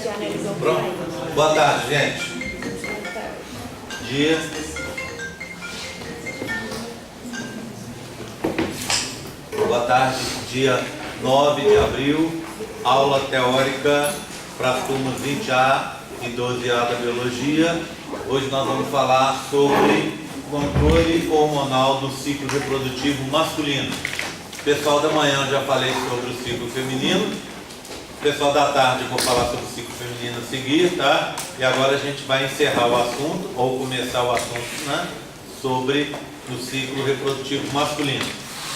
já analisou o Pronto. aí. Boa tarde, gente. Dia. Boa tarde, dia 9 de abril, aula teórica para as turmas 20A e 12A da Biologia. Hoje nós vamos falar sobre controle hormonal do ciclo reprodutivo masculino. Pessoal da manhã eu já falei sobre o ciclo feminino. Pessoal da tarde eu vou falar sobre o ciclo feminino a seguir, tá? E agora a gente vai encerrar o assunto, ou começar o assunto, né? Sobre o ciclo reprodutivo masculino.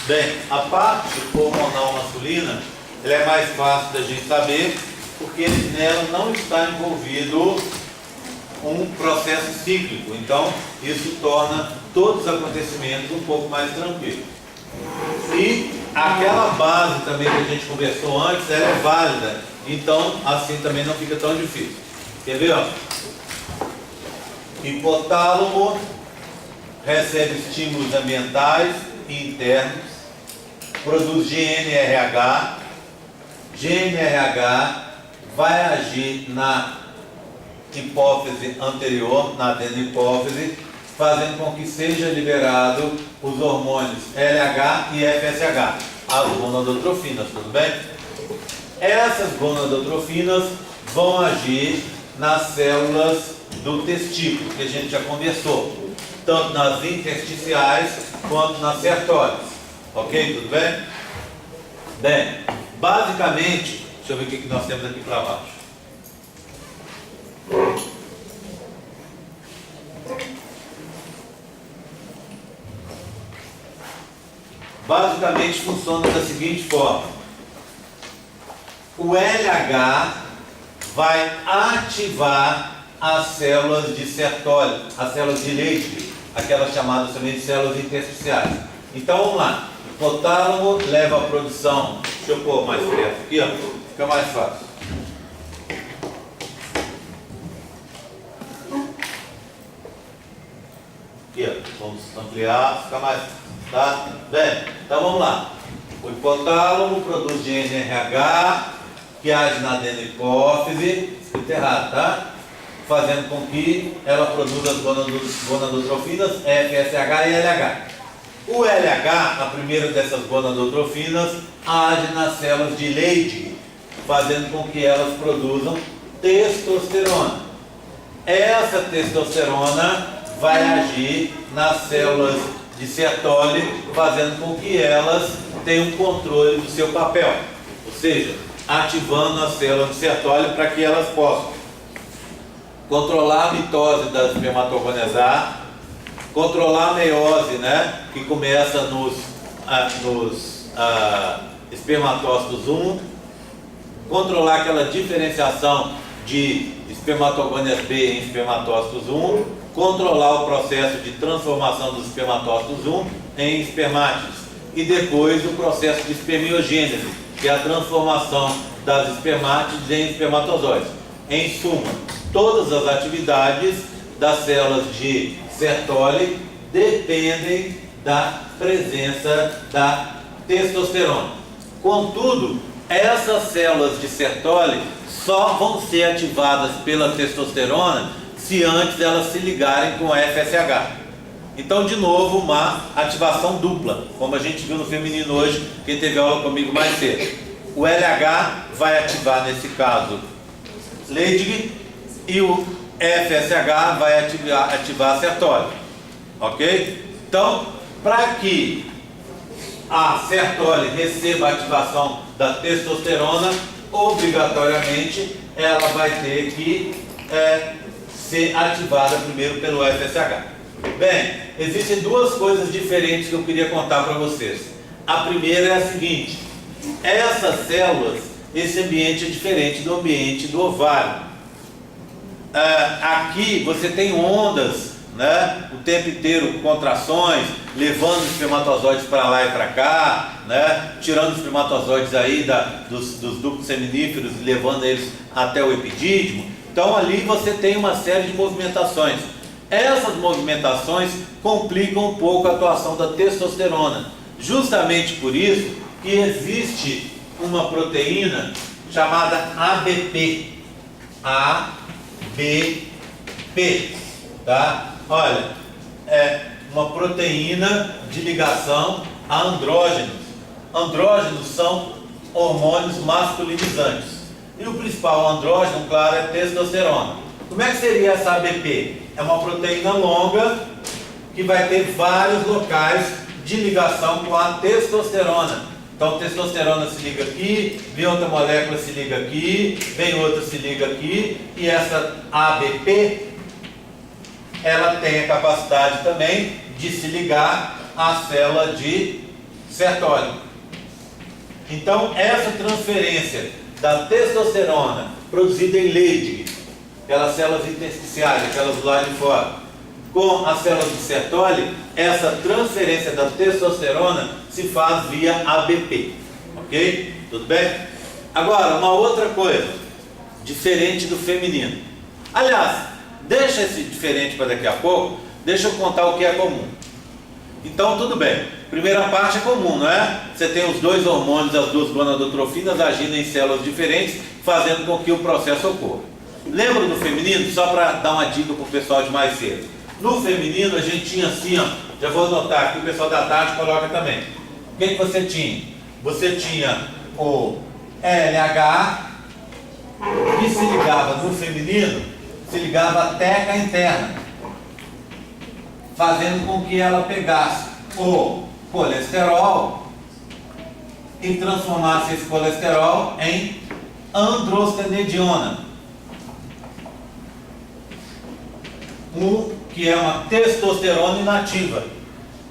Bem, a parte hormonal masculina, ela é mais fácil da gente saber, porque nela não está envolvido um processo cíclico. Então, isso torna todos os acontecimentos um pouco mais tranquilos. E aquela base também que a gente conversou antes, ela é válida. Então, assim também não fica tão difícil. Quer ver? Ó? Hipotálamo recebe estímulos ambientais e internos, produz GNRH. GNRH vai agir na hipófise anterior, na adenihipófise, fazendo com que seja liberado os hormônios LH e FSH, as gonadotrofinas, tudo bem? Essas gonadotrofinas vão agir nas células do testículo, que a gente já conversou, tanto nas intersticiais quanto nas sertólias. Ok? Tudo bem? Bem, basicamente, deixa eu ver o que nós temos aqui para baixo. Basicamente funciona da seguinte forma: o LH vai ativar as células de Sertoli, as células de Leydig, aquelas chamadas também de células intersticiais. Então vamos lá, o hipotálamo leva a produção, deixa eu pôr mais perto aqui, ó, fica mais fácil. Aqui, ó, vamos ampliar, fica mais, tá? Bem, então vamos lá. O hipotálamo produz GNRH, que age na adenihipófise, escrito errado, tá? Fazendo com que ela produza as gonadotrofinas FSH e LH. O LH, a primeira dessas gonadotrofinas, age nas células de Leydig, fazendo com que elas produzam testosterona. Essa testosterona vai agir nas células de Sertoli, fazendo com que elas tenham controle do seu papel, ou seja, ativando as células de Sertoli para que elas possam controlar a mitose das espermatogonas A, controlar a meiose, né, que começa nos espermatócitos 1, controlar aquela diferenciação de espermatogônias B em espermatócitos 1, controlar o processo de transformação dos espermatócitos 1 em espermátides e depois o processo de espermiogênese, que é a transformação das espermátides em espermatozoides. Em suma, todas as atividades das células de Sertoli dependem da presença da testosterona. Contudo, essas células de Sertoli só vão ser ativadas pela testosterona se antes elas se ligarem com a FSH. Então, de novo, uma ativação dupla, como a gente viu no feminino hoje, quem teve aula comigo mais cedo. O LH vai ativar, nesse caso, Leydig, e o FSH vai ativar a Sertoli. Ok? Então, para que a Sertoli receba a ativação da testosterona, obrigatoriamente ela vai ter que ser ativada primeiro pelo FSH. Bem, existem duas coisas diferentes que eu queria contar para vocês. A primeira é a seguinte: essas células, esse ambiente é diferente do ambiente do ovário. Aqui você tem ondas, né, o tempo inteiro, contrações, levando os espermatozoides para lá e para cá, né, tirando os espermatozoides aí dos ductos seminíferos e levando eles até o epidídimo. Então ali você tem uma série de movimentações. Essas movimentações complicam um pouco a atuação da testosterona. Justamente por isso que existe uma proteína chamada ABP. ABP, tá? Olha, é uma proteína de ligação a andrógenos. Andrógenos são hormônios masculinizantes. E o principal andrógeno, claro, é testosterona. Como é que seria essa ABP? É uma proteína longa que vai ter vários locais de ligação com a testosterona. Então, testosterona se liga aqui, vem outra molécula se liga aqui, vem outra se liga aqui, e essa ABP, ela tem a capacidade também de se ligar à célula de Sertoli. Então, essa transferência da testosterona produzida em Leydig, aquelas células intersticiais, aquelas do lado de fora, com as células de Sertoli, essa transferência da testosterona se faz via ABP, ok? Tudo bem? Agora, uma outra coisa, diferente do feminino. Aliás, deixa esse diferente para daqui a pouco, deixa eu contar o que é comum. Então, tudo bem. Primeira parte é comum, não é? Você tem os dois hormônios, as duas gonadotrofinas agindo em células diferentes, fazendo com que o processo ocorra. Lembra do feminino? Só para dar uma dica para o pessoal de mais cedo. No feminino a gente tinha assim, ó, já vou anotar aqui, o pessoal da tarde coloca também. O que você tinha? Você tinha o LH, que se ligava no feminino, se ligava à teca interna, fazendo com que ela pegasse o colesterol e transformasse esse colesterol em androstenediona, que é uma testosterona inativa.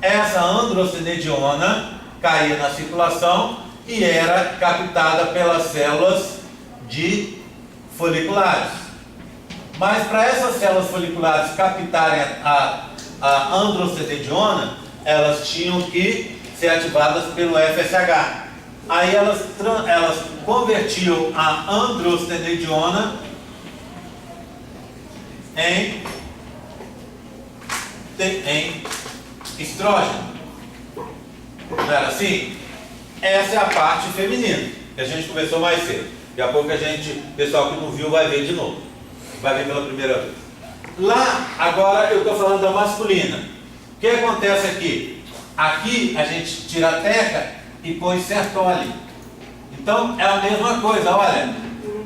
Essa androstenediona caía na circulação e era captada pelas células de foliculares. Mas para essas células foliculares captarem a androstenediona, elas tinham que ser ativadas pelo FSH. Aí elas convertiam a androstenediona em estrógeno. Não era assim? Essa é a parte feminina, que a gente começou mais cedo. Daqui a pouco o pessoal que não viu vai ver de novo. Vai ver pela primeira vez. Lá, agora eu estou falando da masculina. O que acontece aqui? Aqui a gente tira a teca e põe Sertoli. Então é a mesma coisa, olha.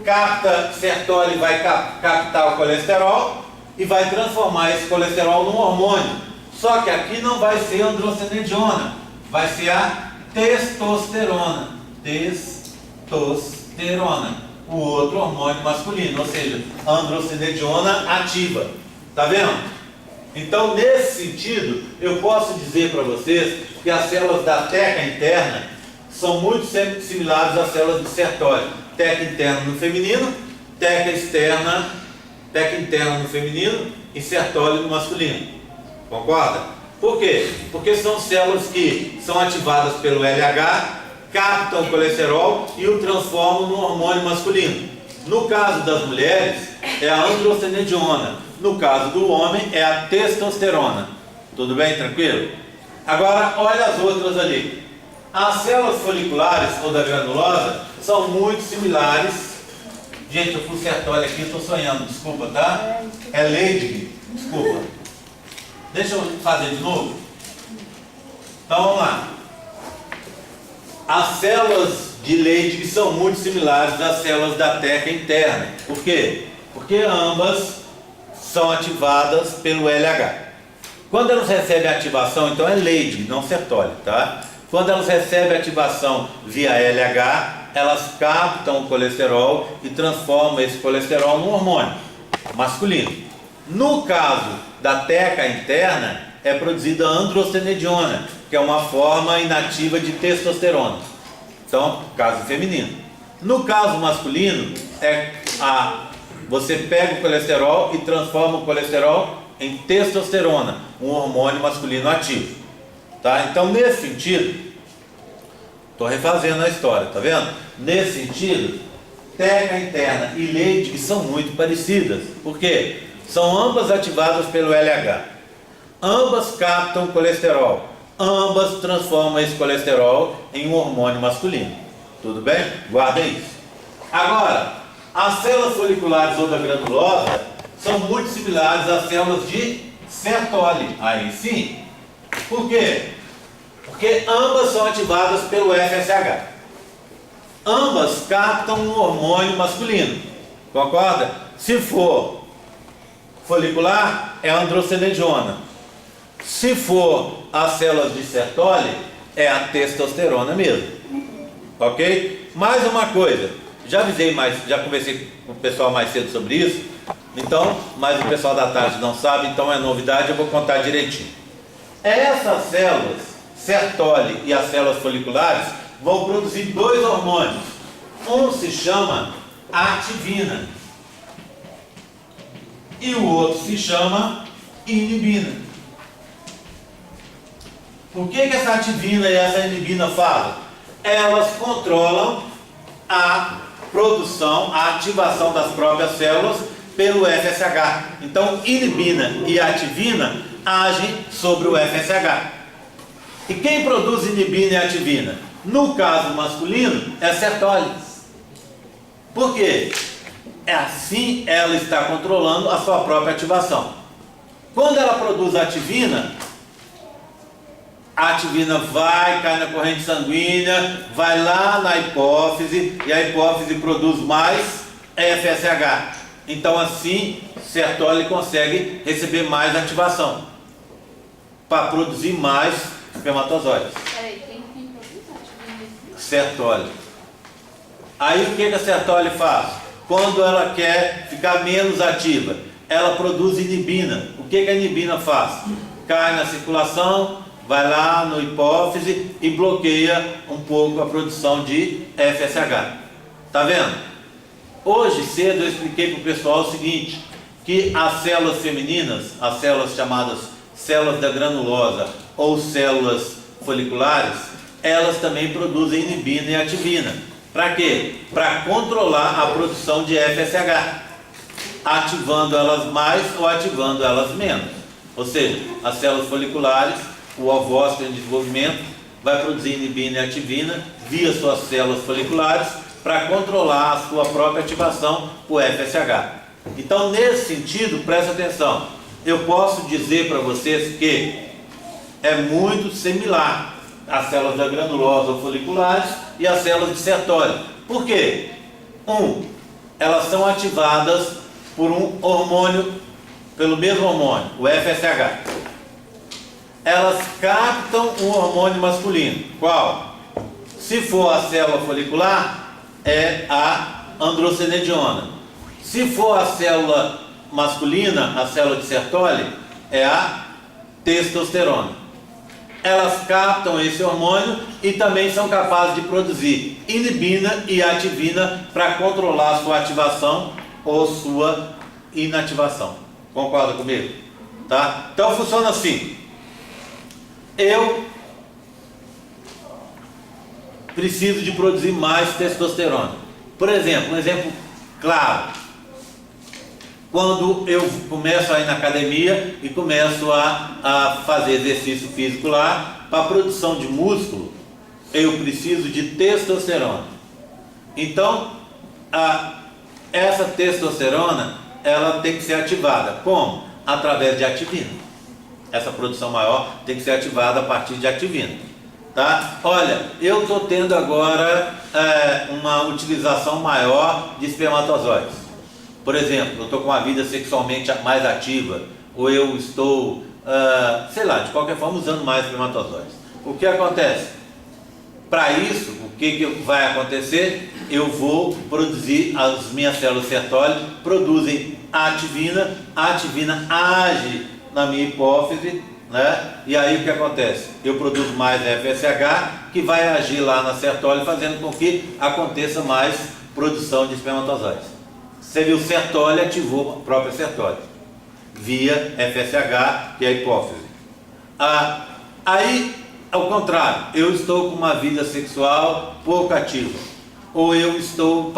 Capta Sertoli, vai captar o colesterol e vai transformar esse colesterol num hormônio. Só que aqui não vai ser androstenediona, vai ser a testosterona. Testosterona, o outro hormônio masculino, ou seja, androstenediona ativa. Tá vendo? Então, nesse sentido, eu posso dizer para vocês que as células da teca interna são muito similares às células de Sertoli. Teca interna no feminino, teca interna no feminino e Sertoli no masculino. Concorda? Por quê? Porque são células que são ativadas pelo LH, captam o colesterol e o transformam no hormônio masculino. No caso das mulheres, é a androstenediona. No caso do homem, é a testosterona. Tudo bem? Tranquilo? Agora, olha as outras ali. As células foliculares ou da granulosa são muito similares. Gente, eu fui Sertoli aqui, estou sonhando, desculpa, tá? É Leydig, desculpa. Deixa eu fazer de novo. Então, vamos lá. As células de Leydig são muito similares às células da teca interna. Por quê? Porque ambas são ativadas pelo LH. Quando elas recebem ativação, então é Leydig, não Sertoli, tá? Quando elas recebem ativação via LH, elas captam o colesterol e transformam esse colesterol num hormônio masculino. No caso da teca interna, é produzida androstenediona, que é uma forma inativa de testosterona. Então, caso feminino. No caso masculino, você pega o colesterol e transforma o colesterol em testosterona, um hormônio masculino ativo. Tá? Então, nesse sentido, estou refazendo a história, tá vendo? Nesse sentido, teca interna e Leydig são muito parecidas. Por quê? São ambas ativadas pelo LH. Ambas captam colesterol. Ambas transformam esse colesterol em um hormônio masculino. Tudo bem? Guarda isso. Agora, As células foliculares ou da granulosa são muito similares às células de Sertoli. Aí sim. Por quê? Porque ambas são ativadas pelo FSH. Ambas captam um hormônio masculino. Concorda? Se for folicular, é a androstenediona. Se for as células de Sertoli, é a testosterona mesmo. Ok? Mais uma coisa. Já avisei mais, já conversei com o pessoal mais cedo sobre isso. Então, mas o pessoal da tarde não sabe, então é novidade, eu vou contar direitinho. Essas células, Sertoli e as células foliculares, vão produzir dois hormônios. Um se chama ativina e o outro se chama inibina. O que essa ativina e essa inibina fazem? Elas controlam a produção, a ativação das próprias células pelo FSH. Então, inibina e ativina agem sobre o FSH. E quem produz inibina e ativina? No caso masculino, é a Sertoli. Por quê? É assim ela está controlando a sua própria ativação. Quando ela produz a ativina vai, cai na corrente sanguínea, vai lá na hipófise, e a hipófise produz mais FSH. Então assim, Sertoli consegue receber mais ativação para produzir mais espermatozoides. Peraí, quem produz ativina? Sertoli. Aí o que a Sertoli faz? Quando ela quer ficar menos ativa, ela produz inibina. O que a inibina faz? Cai na circulação, vai lá no hipófise e bloqueia um pouco a produção de FSH. Tá vendo? Hoje cedo eu expliquei para o pessoal o seguinte, que as células femininas, as células chamadas células da granulosa ou células foliculares, elas também produzem inibina e ativina. Para quê? Para controlar a produção de FSH, ativando elas mais ou ativando elas menos. Ou seja, as células foliculares, o ovócito em desenvolvimento, vai produzir inibina e ativina via suas células foliculares para controlar a sua própria ativação por FSH. Então, nesse sentido, presta atenção. Eu posso dizer para vocês que é muito similar às células da granulosa ou foliculares e as células de Sertoli. Por quê? Elas são ativadas por um hormônio, pelo mesmo hormônio, o FSH. Elas captam um hormônio masculino. Qual? Se for a célula folicular, é a androstenediona. Se for a célula masculina, a célula de Sertoli, é a testosterona. Elas captam esse hormônio e também são capazes de produzir inibina e ativina para controlar a sua ativação ou sua inativação. Concorda comigo? Tá? Então funciona assim. Eu preciso de produzir mais testosterona. Por exemplo, um exemplo claro. Quando eu começo a ir na academia e começo a fazer exercício físico lá, para a produção de músculo, eu preciso de testosterona. Então, essa testosterona, ela tem que ser ativada. Como? Através de ativina. Essa produção maior tem que ser ativada a partir de ativina. Tá? Olha, eu estou tendo agora uma utilização maior de espermatozoides. Por exemplo, eu estou com uma vida sexualmente mais ativa, ou eu estou, sei lá, de qualquer forma usando mais espermatozoides. O que acontece? Para isso, o que vai acontecer? Eu vou produzir, as minhas células Sertoli produzem a ativina age na minha hipófise, né? E aí o que acontece? Eu produzo mais FSH, que vai agir lá na Sertoli, fazendo com que aconteça mais produção de espermatozoides. Você viu, Sertoli ativou a própria Sertoli via FSH, que é a hipófise. Aí, ao contrário, eu estou com uma vida sexual pouco ativa, ou eu estou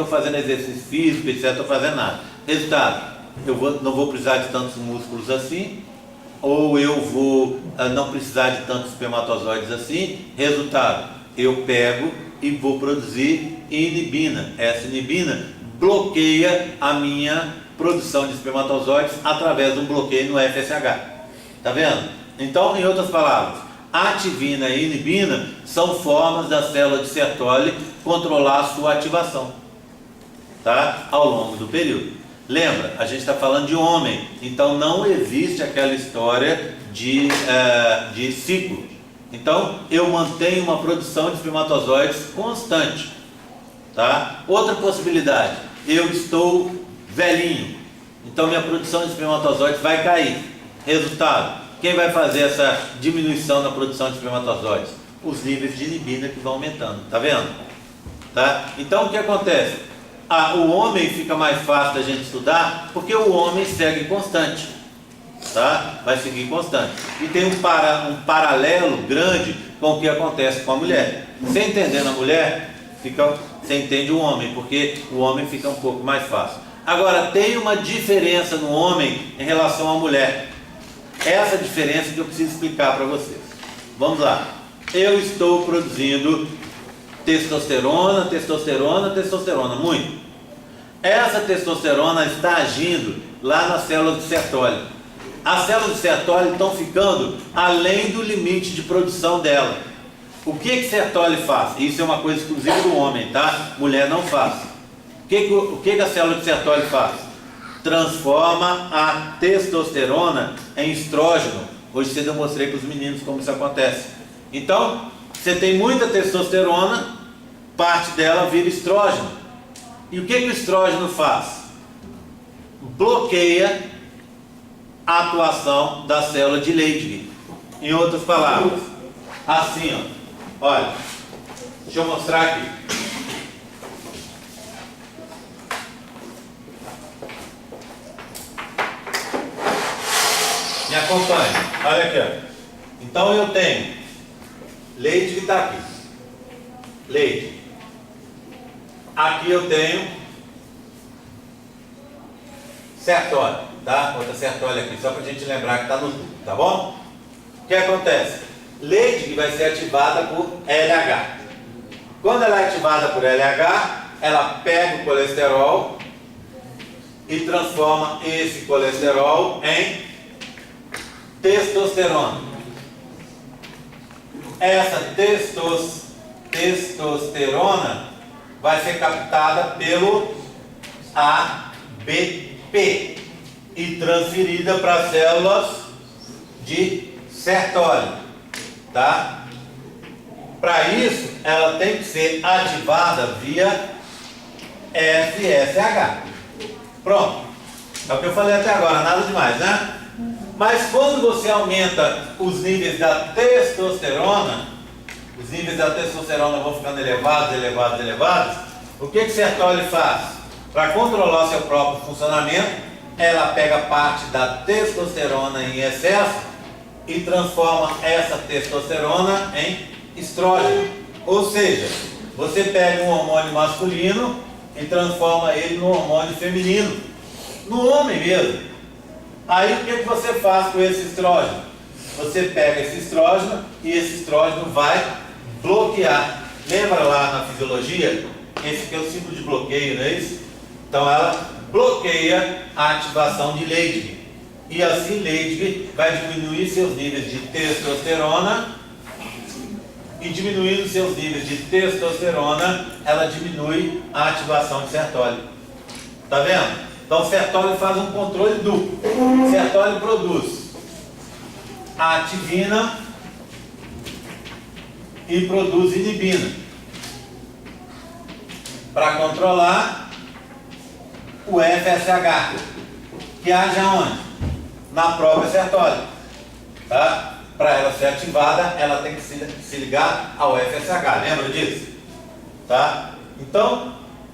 fazendo exercício físico, etc, estou fazendo nada. Resultado, não vou precisar de tantos músculos assim, ou eu não precisar de tantos espermatozoides assim. Resultado, eu pego e vou produzir inibina. Essa inibina bloqueia a minha produção de espermatozoides através de um bloqueio no FSH. Tá vendo? Então, em outras palavras, ativina e inibina são formas da célula de Sertoli controlar a sua ativação, tá? Ao longo do período. Lembra, a gente está falando de homem, então não existe aquela história de ciclo. Então, eu mantenho uma produção de espermatozoides constante, tá? Outra possibilidade, eu estou velhinho, então minha produção de espermatozoides vai cair. Resultado, quem vai fazer essa diminuição na produção de espermatozoides? Os níveis de inibina que vão aumentando, tá vendo? Tá? Então, o que acontece? O homem fica mais fácil da gente estudar porque o homem segue constante, tá? Vai seguir constante. E tem um paralelo grande com o que acontece com a mulher. Você entendendo a mulher, você entende o homem, porque o homem fica um pouco mais fácil. Agora, tem uma diferença no homem em relação à mulher. Essa diferença que eu preciso explicar para vocês. Vamos lá. Eu estou produzindo testosterona, muito. Essa testosterona está agindo lá nas células de Sertoli. As células de Sertoli estão ficando além do limite de produção dela. O que Sertoli faz? Isso é uma coisa exclusiva do homem, tá? Mulher não faz. O que a célula de Sertoli faz? Transforma a testosterona em estrógeno. Hoje cedo eu mostrei para os meninos como isso acontece. Então, você tem muita testosterona, parte dela vira estrógeno. E o que o estrógeno faz? Bloqueia a atuação da célula de Leydig. Em outras palavras, assim, ó. Olha, deixa eu mostrar aqui. Me acompanhe. Olha aqui, ó. Então eu tenho Leydig está aqui. Leydig. Aqui eu tenho Sertoli, tá? Outra Sertoli aqui, só para a gente lembrar que está no tubo, tá bom? O que acontece? Leydig vai ser ativada por LH. Quando ela é ativada por LH, ela pega o colesterol e transforma esse colesterol em testosterona. Essa testosterona vai ser captada pelo ABP e transferida para as células de Sertoli, tá? Para isso, ela tem que ser ativada via FSH. Pronto. É o que eu falei até agora, nada demais, né? Mas quando você aumenta os níveis da testosterona, os níveis da testosterona vão ficando elevados, o que Sertoli faz? Para controlar seu próprio funcionamento, ela pega parte da testosterona em excesso e transforma essa testosterona em estrógeno. Ou seja, você pega um hormônio masculino e transforma ele no hormônio feminino, no homem mesmo. Aí o que você faz com esse estrógeno? Você pega esse estrógeno e esse estrógeno vai bloquear. Lembra lá na fisiologia? Esse aqui é o símbolo de bloqueio, não é isso? Então ela bloqueia a ativação de Leydig. E assim Leydig vai diminuir seus níveis de testosterona. E diminuindo seus níveis de testosterona, ela diminui a ativação de Sertoli. Tá vendo? Então Sertoli faz um controle duplo. Sertoli produz a ativina e produz inibina para controlar o FSH, que age aonde? Na própria Sertoli, tá? Para ela ser ativada, ela tem que se ligar ao FSH, lembra disso? Tá? Então,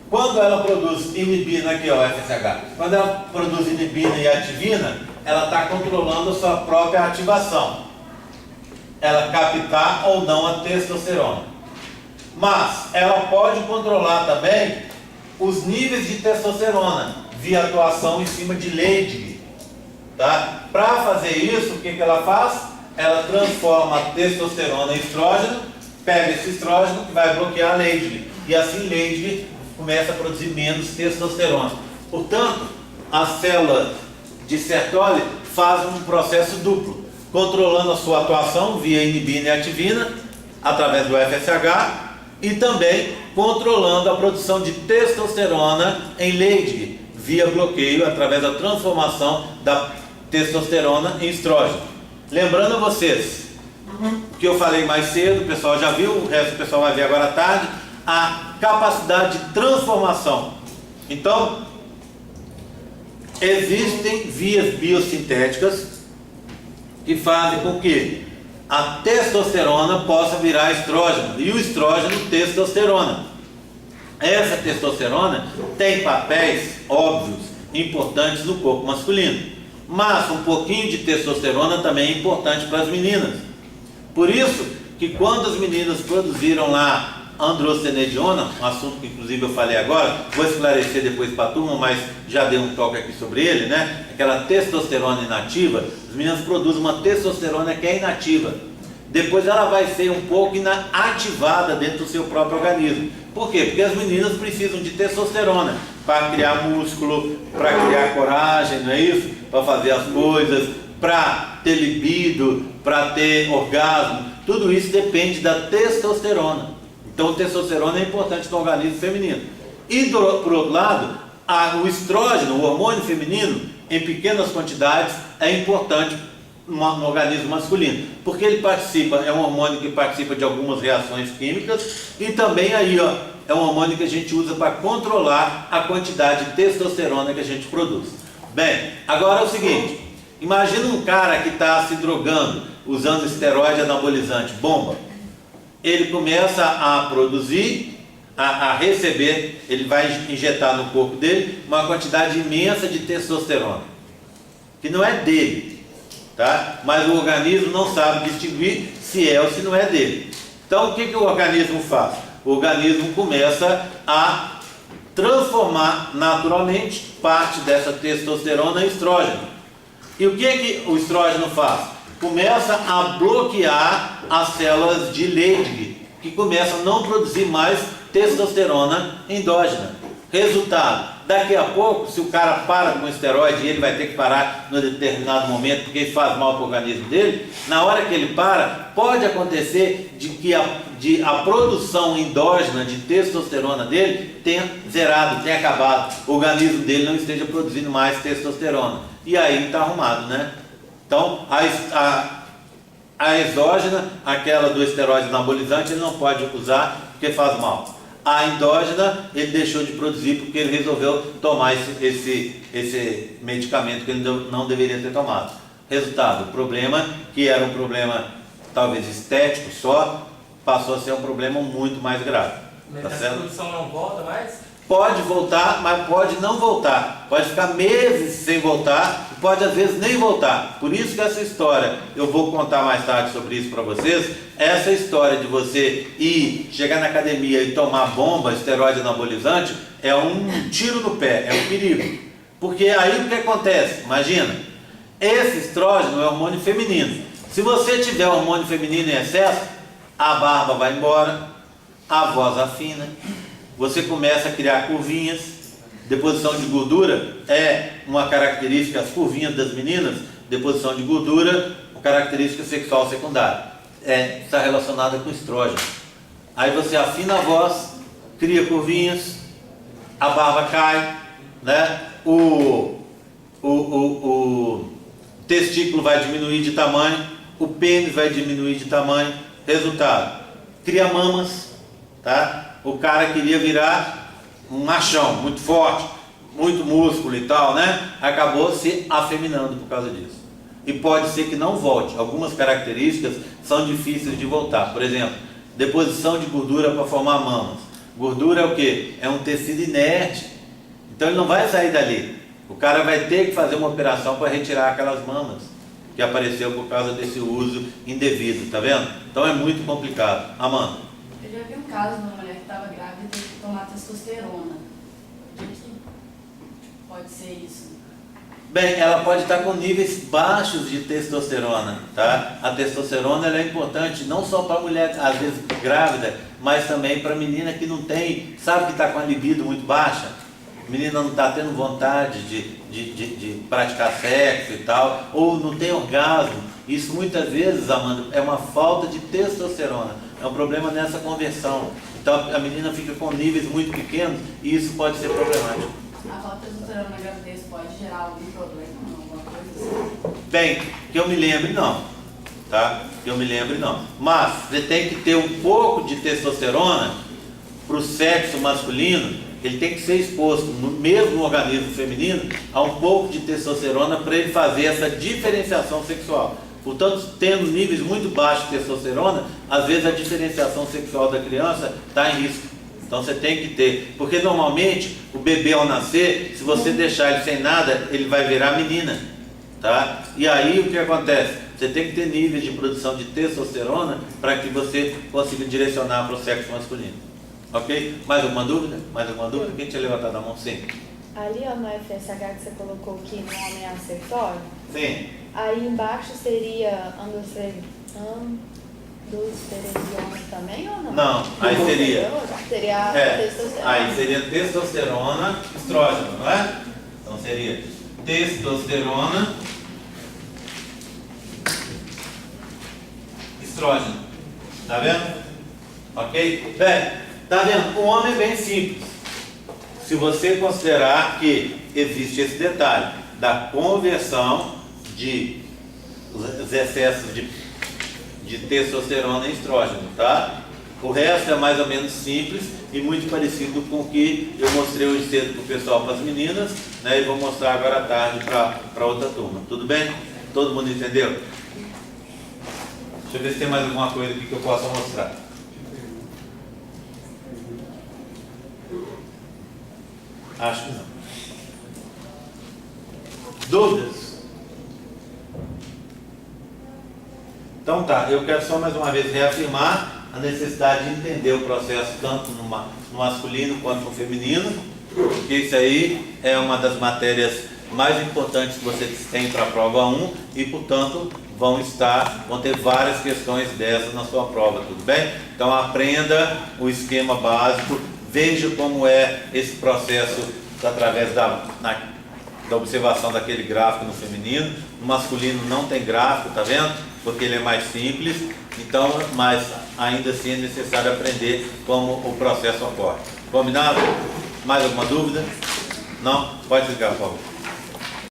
quando ela produz inibina aqui, ó, FSH, quando ela produz inibina e ativina, ela está controlando a sua própria ativação. Ela captar ou não a testosterona. Mas ela pode controlar também os níveis de testosterona via atuação em cima de Leydig. Tá? Para fazer isso, o que ela faz? Ela transforma a testosterona em estrógeno, pega esse estrógeno que vai bloquear a Leydig. E assim Leydig começa a produzir menos testosterona. Portanto, as células de Sertoli fazem um processo duplo, controlando a sua atuação via inibina e ativina, através do FSH, e também controlando a produção de testosterona em Leydig, via bloqueio, através da transformação da testosterona em estrógeno. Lembrando a vocês, o que eu falei mais cedo, o pessoal já viu, o resto do pessoal vai ver agora à tarde, a capacidade de transformação. Então, existem vias biosintéticas que fazem com que a testosterona possa virar estrógeno e o estrógeno testosterona. Essa testosterona tem papéis óbvios, importantes no corpo masculino, mas um pouquinho de testosterona também é importante para as meninas. Por isso que quando as meninas produziram lá androstenediona, um assunto que inclusive eu falei agora, vou esclarecer depois para a turma, mas já dei um toque aqui sobre ele, né? Aquela testosterona inativa, as meninas produzem uma testosterona que é inativa. Depois ela vai ser um pouco ativada dentro do seu próprio organismo. Por quê? Porque as meninas precisam de testosterona para criar músculo, para criar coragem, não é isso? Para fazer as coisas, para ter libido, para ter orgasmo. Tudo isso depende da testosterona. Então, testosterona é importante no organismo feminino. E, por outro lado, o estrógeno, o hormônio feminino, em pequenas quantidades, é importante no organismo masculino. Porque ele participa, é um hormônio que participa de algumas reações químicas e também aí, ó, é um hormônio que a gente usa para controlar a quantidade de testosterona que a gente produz. Bem, agora é o seguinte, imagina um cara que está se drogando, usando esteroide anabolizante, bomba. Ele começa a produzir, a receber, ele vai injetar no corpo dele uma quantidade imensa de testosterona, que não é dele, tá? Mas o organismo não sabe distinguir se é ou se não é dele. Então o que o organismo faz? O organismo começa a transformar naturalmente parte dessa testosterona em estrógeno. E o que o estrógeno faz? Começa a bloquear as células de Leydig, que começam a não produzir mais testosterona endógena. Resultado, daqui a pouco, se o cara para com o esteroide, e ele vai ter que parar em determinado momento, porque ele faz mal para o organismo dele, na hora que ele para, pode acontecer de que a produção endógena de testosterona dele tenha zerado, tenha acabado, o organismo dele não esteja produzindo mais testosterona. E aí está arrumado, né? Então, a exógena, aquela do esteroide anabolizante, ele não pode usar porque faz mal. A endógena, ele deixou de produzir porque ele resolveu tomar esse medicamento que ele não deveria ter tomado. Resultado, o problema, que era um problema talvez estético só, passou a ser um problema muito mais grave. Mas Tá essa certo? produção não volta mais? Pode voltar, mas pode não voltar. Pode ficar meses sem voltar, pode às vezes nem voltar. Por isso que essa história, eu vou contar mais tarde sobre isso para vocês, essa história de você chegar na academia e tomar bomba, esteroide anabolizante, é um tiro no pé, é um perigo. Porque aí o que acontece? Imagina, esse estrógeno é hormônio feminino. Se você tiver hormônio feminino em excesso, a barba vai embora, a voz afina, você começa a criar curvinhas. Deposição de gordura é uma característica, as curvinhas das meninas, deposição de gordura, uma característica sexual secundária. Está relacionada com estrógeno. Aí você afina a voz, cria curvinhas, a barba cai, né? O testículo vai diminuir de tamanho, o pênis vai diminuir de tamanho. Resultado, cria mamas, tá? O cara queria virar um machão, muito forte, muito músculo e tal, né? Acabou se afeminando por causa disso. E pode ser que não volte. Algumas características são difíceis de voltar. Por exemplo, deposição de gordura para formar mamas. Gordura é o quê? É um tecido inerte. Então ele não vai sair dali. O cara vai ter que fazer uma operação para retirar aquelas mamas que apareceu por causa desse uso indevido, tá vendo? Então é muito complicado. Amanda? Eu já vi um caso de uma mulher que estava grávida e teve que tomar testosterona. De que pode ser isso? Bem, ela pode estar com níveis baixos de testosterona, tá? A testosterona ela é importante não só para a mulher, às vezes grávida, mas também para a menina que não tem, sabe que está com a libido muito baixa? A menina não está tendo vontade de praticar sexo e tal, ou não tem orgasmo. Isso muitas vezes, Amanda, é uma falta de testosterona, é um problema nessa conversão. Então a menina fica com níveis muito pequenos e isso pode ser problemático. A falta de testosterona na gravidez pode gerar algum problema, alguma coisa assim? Bem, que eu me lembre não, tá? Que eu me lembre não. Mas você tem que ter um pouco de testosterona para o sexo masculino, ele tem que ser exposto no mesmo organismo feminino a um pouco de testosterona para ele fazer essa diferenciação sexual. Portanto, tendo níveis muito baixos de testosterona, às vezes a diferenciação sexual da criança está em risco. Então você tem que ter, porque normalmente o bebê ao nascer, se você deixar ele sem nada, ele vai virar menina, tá? E aí o que acontece? Você tem que ter níveis de produção de testosterona para que você consiga direcionar para o sexo masculino. Ok? Mais alguma dúvida? Mais alguma dúvida? Quem tinha levantado a mão? Sim. Ali ó, no FSH que você colocou que no homem é acessório, Sim. aí embaixo seria androstenediona também ou não? Não, aí seria. Seria testosterona. Aí seria testosterona, estrógeno, não é? Então seria testosterona, estrógeno. Tá vendo? Ok? Bem, tá vendo? O homem é bem simples. Se você considerar que existe esse detalhe da conversão de os excessos de testosterona e estrógeno, tá? O resto é mais ou menos simples e muito parecido com o que eu mostrei hoje cedo para o pessoal, para as meninas, né? E vou mostrar agora à tarde para outra turma. Tudo bem? Todo mundo entendeu? Deixa eu ver se tem mais alguma coisa aqui que eu possa mostrar. Acho que não. Dúvidas? Então tá, eu quero só mais uma vez reafirmar a necessidade de entender o processo tanto no masculino quanto no feminino, porque isso aí é uma das matérias mais importantes que vocês têm para a prova 1 e, portanto, vão ter várias questões dessas na sua prova, tudo bem? Então aprenda o esquema básico, veja como é esse processo através da observação daquele gráfico no feminino. No masculino não tem gráfico, tá vendo? Porque ele é mais simples, então, mas ainda assim é necessário aprender como o processo ocorre. Combinado? Mais alguma dúvida? Não? Pode ligar, por favor.